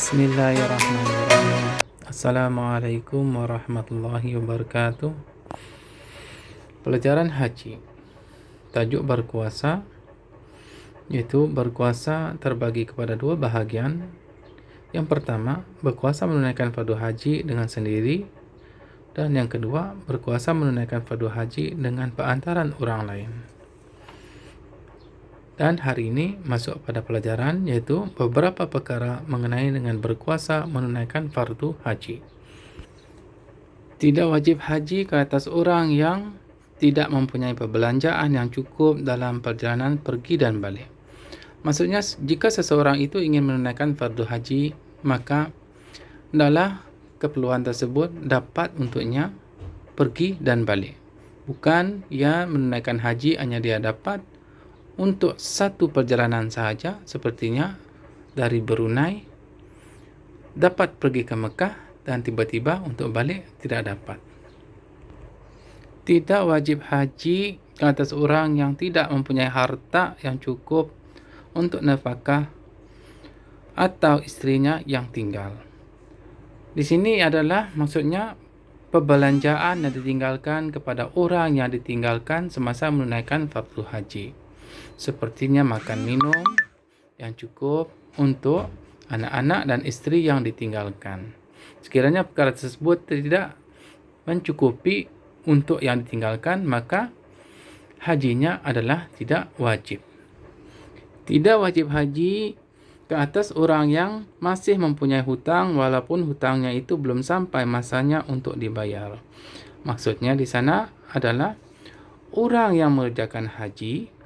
Bismillahirrahmanirrahim. Assalamualaikum warahmatullahi wabarakatuh. Pelajaran haji. Tajuk berkuasa, yaitu berkuasa terbagi kepada dua bahagian. Yang pertama, berkuasa menunaikan fardu haji dengan sendiri, dan yang kedua, berkuasa menunaikan fardu haji dengan perantaran orang lain. Dan hari ini masuk pada pelajaran, yaitu beberapa perkara mengenai dengan berkuasa menunaikan fardu haji. Tidak wajib haji ke atas orang yang tidak mempunyai perbelanjaan yang cukup dalam perjalanan pergi dan balik. Maksudnya, jika seseorang itu ingin menunaikan fardu haji, maka hendaklah keperluan tersebut dapat untuknya pergi dan balik. Bukan ia menunaikan haji hanya dia dapat untuk satu perjalanan sahaja, sepertinya dari Brunei dapat pergi ke Mekah dan tiba-tiba untuk balik tidak dapat. Tidak wajib haji ke atas orang yang tidak mempunyai harta yang cukup untuk nafkah atau istrinya yang tinggal. Di sini adalah maksudnya perbelanjaan yang ditinggalkan kepada orang yang ditinggalkan semasa menunaikan fardu haji. Sepertinya makan minum yang cukup untuk anak-anak dan istri yang ditinggalkan. Sekiranya perkara tersebut tidak mencukupi untuk yang ditinggalkan, maka hajinya adalah tidak wajib. Tidak wajib haji ke atas orang yang masih mempunyai hutang walaupun hutangnya itu belum sampai masanya untuk dibayar. Maksudnya di sana adalah orang yang mengerjakan haji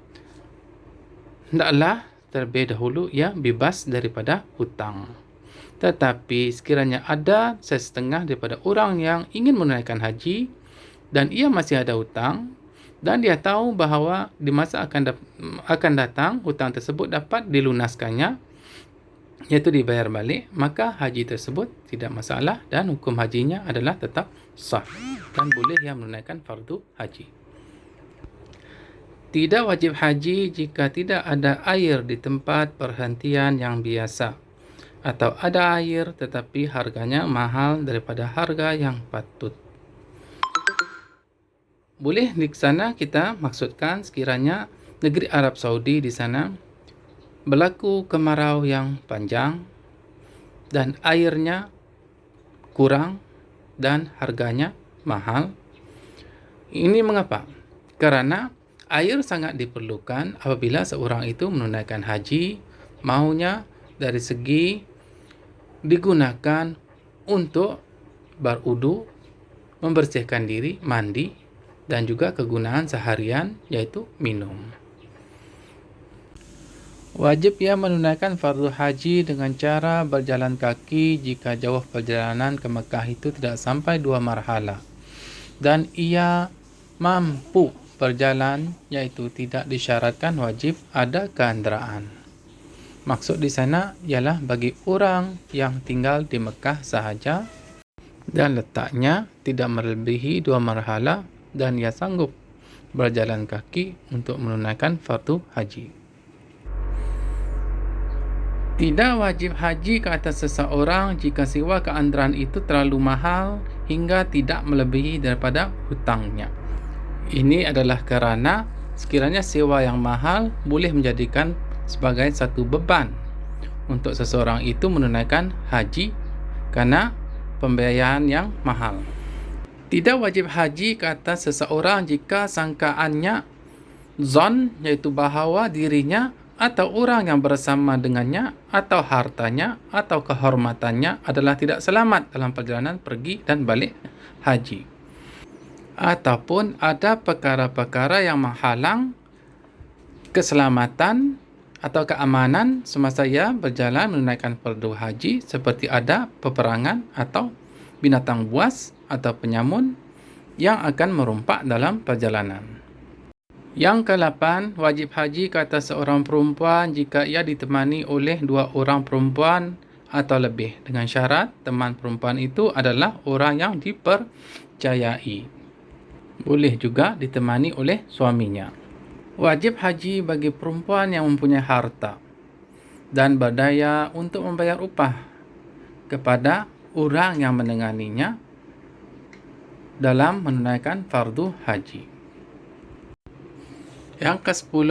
hendaklah terlebih dahulu ia bebas daripada hutang. Tetapi sekiranya ada setengah daripada orang yang ingin menunaikan haji dan ia masih ada hutang dan dia tahu bahawa di masa akan datang hutang tersebut dapat dilunaskannya, iaitu dibayar balik, maka haji tersebut tidak masalah dan hukum hajinya adalah tetap sah dan boleh ia menunaikan fardu haji. Tidak wajib haji jika tidak ada air di tempat perhentian yang biasa, atau ada air tetapi harganya mahal daripada harga yang patut. Boleh di sana kita maksudkan sekiranya negeri Arab Saudi di sana berlaku kemarau yang panjang dan airnya kurang dan harganya mahal. Ini mengapa? Karena air sangat diperlukan apabila seorang itu menunaikan haji, maunya dari segi digunakan untuk berwudu, membersihkan diri, mandi, dan juga kegunaan seharian yaitu minum. Wajib ia menunaikan fardu haji dengan cara berjalan kaki jika jauh perjalanan ke Mekah itu tidak sampai 2 marhalah. Dan ia mampu berjalan, yaitu tidak disyaratkan wajib ada kenderaan. Maksud di sana ialah bagi orang yang tinggal di Mekah sahaja dan letaknya tidak melebihi 2 marhalah dan ia sanggup berjalan kaki untuk menunaikan fardu haji. Tidak wajib haji ke atas seseorang jika sewa keandaran itu terlalu mahal hingga tidak melebihi daripada hutangnya. Ini adalah kerana sekiranya sewa yang mahal boleh menjadikan sebagai satu beban untuk seseorang itu menunaikan haji kerana pembiayaan yang mahal. Tidak wajib haji ke atas seseorang jika sangkaannya zon, iaitu bahawa dirinya atau orang yang bersama dengannya atau hartanya atau kehormatannya adalah tidak selamat dalam perjalanan pergi dan balik haji. Ataupun ada perkara-perkara yang menghalang keselamatan atau keamanan semasa ia berjalan menunaikan fardu haji, seperti ada peperangan atau binatang buas atau penyamun yang akan merompak dalam perjalanan. Yang ke-8, wajib haji ke atas seorang perempuan jika ia ditemani oleh 2 orang perempuan atau lebih, dengan syarat teman perempuan itu adalah orang yang dipercayai. Boleh juga ditemani oleh suaminya. Wajib haji bagi perempuan yang mempunyai harta dan berdaya untuk membayar upah kepada orang yang menenganinya dalam menunaikan fardu haji. Yang ke-10,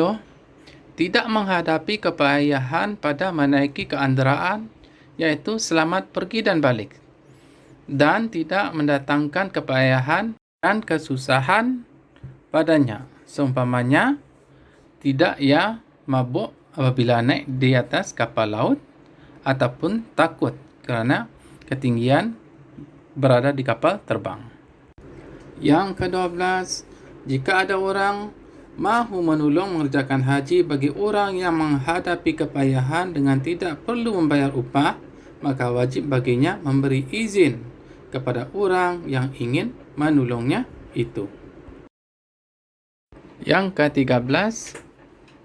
tidak menghadapi kepayahan pada menaiki kenderaan, yaitu selamat pergi dan balik, dan tidak mendatangkan kepayahan dan kesusahan padanya. Seumpamanya, tidak ia mabuk apabila naik di atas kapal laut, ataupun takut kerana ketinggian berada di kapal terbang. Yang ke-12, jika ada orang mahu menolong mengerjakan haji bagi orang yang menghadapi kepayahan dengan tidak perlu membayar upah, maka wajib baginya memberi izin kepada orang yang ingin menolongnya itu. Yang ke-13,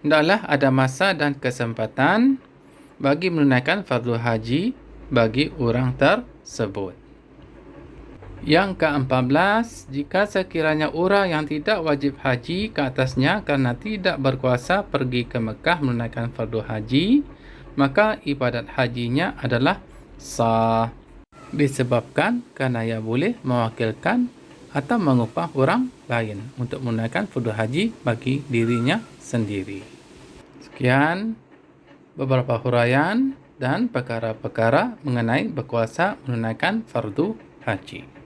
hendaklah ada masa dan kesempatan bagi menunaikan fardu haji bagi orang tersebut. Yang ke-14, jika sekiranya orang yang tidak wajib haji ke atasnya kerana tidak berkuasa pergi ke Mekah menunaikan fardu haji, maka ibadat hajinya adalah sah, disebabkan kerana ia boleh mewakilkan atau mengupah orang lain untuk menunaikan fardu haji bagi dirinya sendiri. Sekian beberapa huraian dan perkara-perkara mengenai berkuasa menunaikan fardu haji.